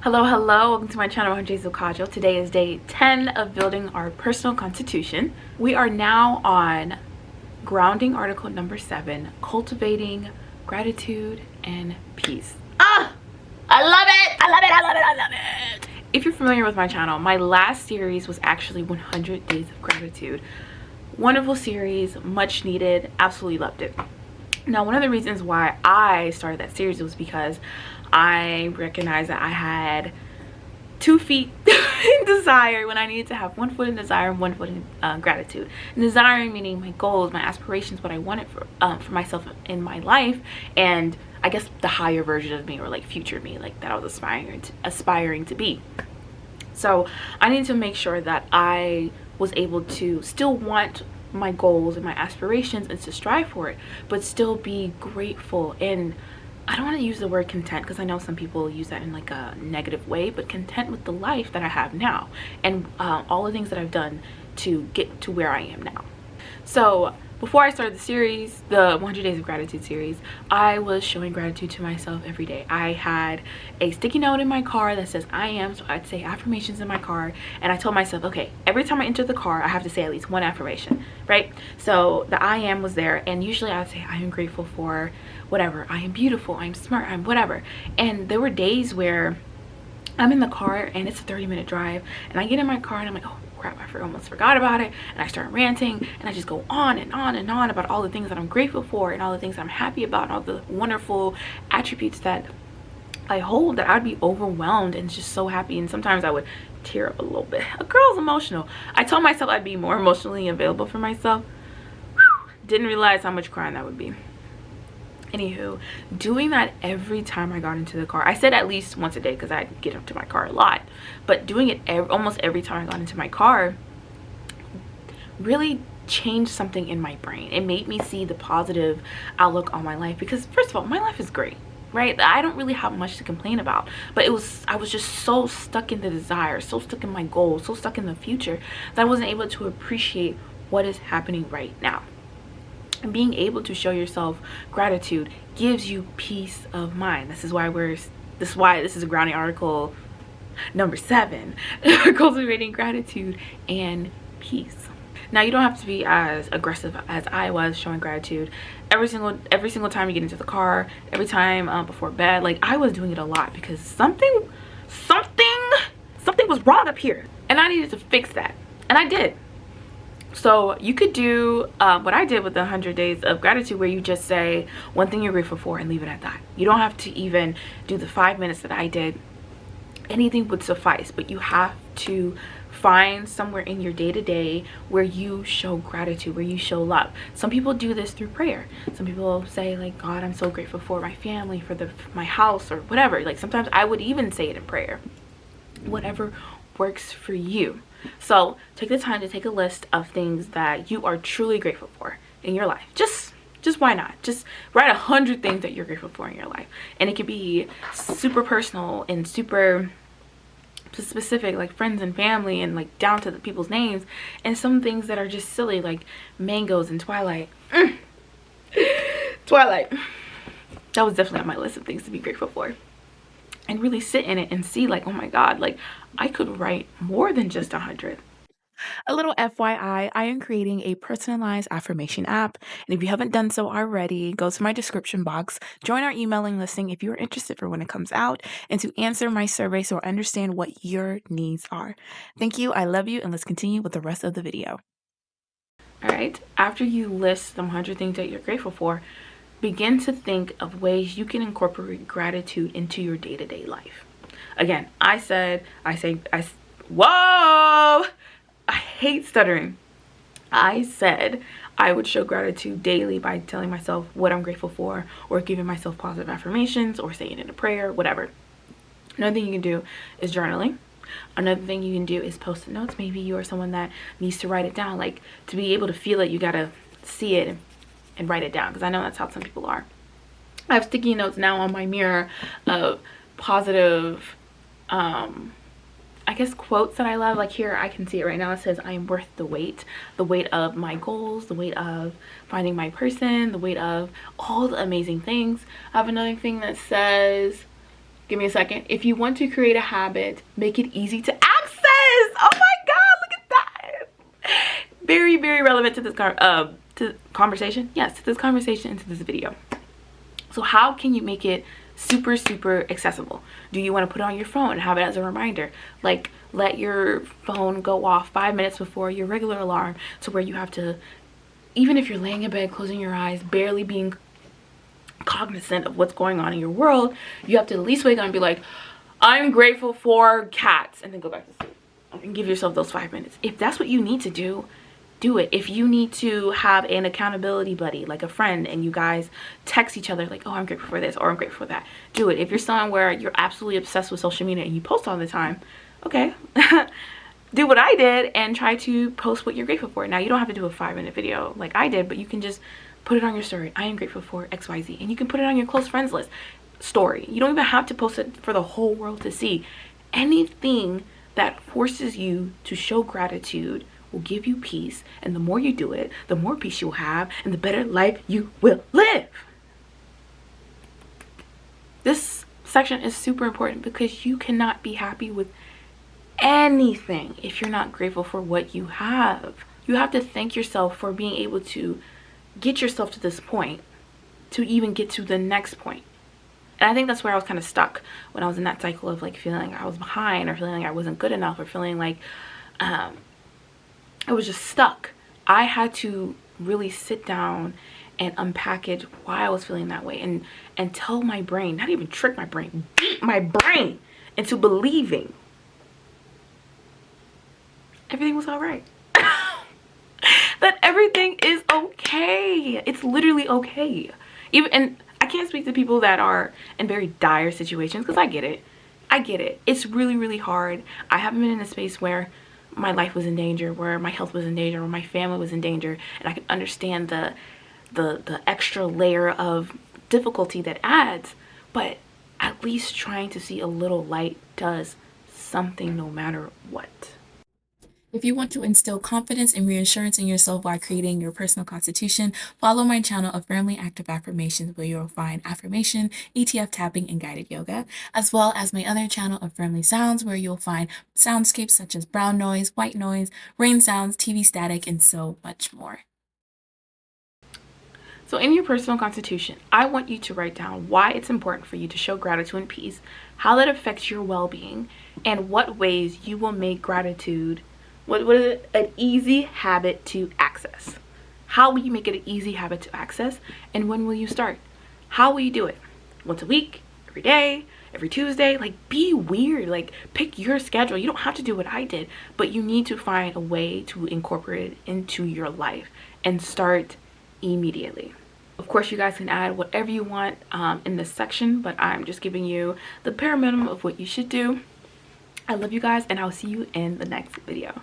Hello, hello, welcome to my channel. I'm Jazel Kajo. Today is day 10 of building our personal constitution. We are now on grounding article number 7, cultivating gratitude and peace. I love it! I love it! I love it! I love it! If you're familiar with my channel, my last series was actually 100 Days of Gratitude. Wonderful series, much needed, absolutely loved it. Now, one of the reasons why I started that series was because I recognized that I had 2 feet in desire when I needed to have 1 foot in desire and 1 foot in gratitude. And desiring meaning my goals, my aspirations, what I wanted for myself in my life, and I guess the higher version of me, or like future me, like that I was aspiring to be. So I needed to make sure that I was able to still want my goals and my aspirations and to strive for it, but still be grateful. And I don't want to use the word content because I know some people use that in like a negative way, but content with the life that I have now and all the things that I've done to get to where I am now. So before I started the series, the 100 Days of Gratitude series, I was showing gratitude to myself every day. I had a sticky note in my car that says I am, so I'd say affirmations in my car, and I told myself, okay, every time I enter the car, I have to say at least one affirmation, right? So the I am was there, and usually I would say I am grateful for whatever, I am beautiful, I'm smart, I'm whatever. And there were days where I'm in the car and it's a 30-minute drive, and I get in my car and I'm like, oh crap, I almost forgot about it, and I start ranting and I just go on and on and on about all the things that I'm grateful for and all the things that I'm happy about and all the wonderful attributes that I hold, that I'd be overwhelmed and just so happy. And sometimes I would tear up a little bit. A girl's emotional. I told myself I'd be more emotionally available for myself. Didn't realize how much crying that would be. Anywho, doing that every time I got into the car, I said at least once a day because I get into my car a lot, but doing it almost every time I got into my car really changed something in my brain. It made me see the positive outlook on my life, because first of all, my life is great, right? I don't really have much to complain about, but I was just so stuck in the desire, so stuck in my goals, so stuck in the future that I wasn't able to appreciate what is happening right now. And being able to show yourself gratitude gives you peace of mind. This is why this is a grounding article number 7, cultivating gratitude and peace. Now, you don't have to be as aggressive as I was showing gratitude every single time you get into the car, every time before bed. Like, I was doing it a lot because something was wrong up here, and I needed to fix that, and I did. So you could do what I did with the 100 Days of Gratitude, where you just say one thing you're grateful for and leave it at that. You don't have to even do the 5 minutes that I did. Anything would suffice, but you have to find somewhere in your day-to-day where you show gratitude, where you show love. Some people do this through prayer. Some people say, like, God, I'm so grateful for my family, for my house, or whatever. Like, sometimes I would even say it in prayer. Whatever works for you. So take the time to take a list of things that you are truly grateful for in your life. Just why not? Just write 100 things that you're grateful for in your life. And it could be super personal and super specific, like friends and family, and like down to the people's names. And some things that are just silly, like mangoes and Twilight. Twilight. That was definitely on my list of things to be grateful for. And really sit in it and see, like, oh my God, like I could write more than just 100. A little FYI, I am creating a personalized affirmation app. And if you haven't done so already, go to my description box, join our emailing listing if you're interested for when it comes out, and to answer my survey so I understand what your needs are. Thank you, I love you, and let's continue with the rest of the video. All right, after you list the 100 things that you're grateful for, begin to think of ways you can incorporate gratitude into your day-to-day life. Again, whoa! I hate stuttering. I said I would show gratitude daily by telling myself what I'm grateful for, or giving myself positive affirmations, or saying it in a prayer, whatever. Another thing you can do is journaling. Another thing you can do is post-it notes. Maybe you are someone that needs to write it down. Like, to be able to feel it, you gotta see it and write it down, because I know that's how some people are. I have sticky notes now on my mirror of positive I guess quotes that I love. Like, here I can see it right now. It says, I am worth the weight of my goals, the weight of finding my person, the weight of all the amazing things. I have another thing that says, Give me a second. If you want to create a habit, make it easy to access. Oh my God, look at that. Very, very relevant to this conversation. Yes, to this conversation and to this video. So how can you make it super, super accessible? Do you want to put it on your phone and have it as a reminder? Like, let your phone go off 5 minutes before your regular alarm, to where you have to, even if you're laying in bed, closing your eyes, barely being cognizant of what's going on in your world, you have to at least wake up and be like, I'm grateful for cats, and then go back to sleep and give yourself those 5 minutes. If that's what you need to do, do it. If you need to have an accountability buddy, like a friend, and you guys text each other like, oh, I'm grateful for this, or I'm grateful for that, do it. If you're someone where you're absolutely obsessed with social media and you post all the time, okay, do what I did and try to post what you're grateful for. Now, you don't have to do a 5-minute video like I did, but you can just put it on your story. I am grateful for XYZ. And you can put it on your close friends list story. You don't even have to post it for the whole world to see. Anything that forces you to show gratitude will give you peace. And the more you do it, the more peace you'll have and the better life you will live. This section is super important because you cannot be happy with anything if you're not grateful for what you have. You have to thank yourself for being able to get yourself to this point, to even get to the next point. And I think that's where I was kind of stuck when I was in that cycle of like feeling like I was behind, or feeling like I wasn't good enough, or feeling like I was just stuck. I had to really sit down and unpackage why I was feeling that way, and tell my brain, not even trick my brain, beat my brain into believing everything was all right. That everything is okay. It's literally okay. And I can't speak to people that are in very dire situations, because I get it. I get it. It's really, really hard. I haven't been in a space where my life was in danger, where my health was in danger, where my family was in danger, and I can understand the extra layer of difficulty that adds. But at least trying to see a little light does something, no matter what. If you want to instill confidence and reassurance in yourself while creating your personal constitution, follow my channel of Firmly Active Affirmations, where you'll find affirmation, ETF tapping, and guided yoga, as well as my other channel of Firmly Sounds, where you'll find soundscapes such as brown noise, white noise, rain sounds, TV static, and so much more. So in your personal constitution, I want you to write down why it's important for you to show gratitude and peace, how that affects your well-being, and what ways you will make gratitude what is it? An easy habit to access. How will you make it an easy habit to access? And when will you start? How will you do it? Once a week? Every day? Every Tuesday? Like, be weird. Like, pick your schedule. You don't have to do what I did, but you need to find a way to incorporate it into your life and start immediately. Of course, you guys can add whatever you want in this section, but I'm just giving you the bare minimum of what you should do. I love you guys, and I'll see you in the next video.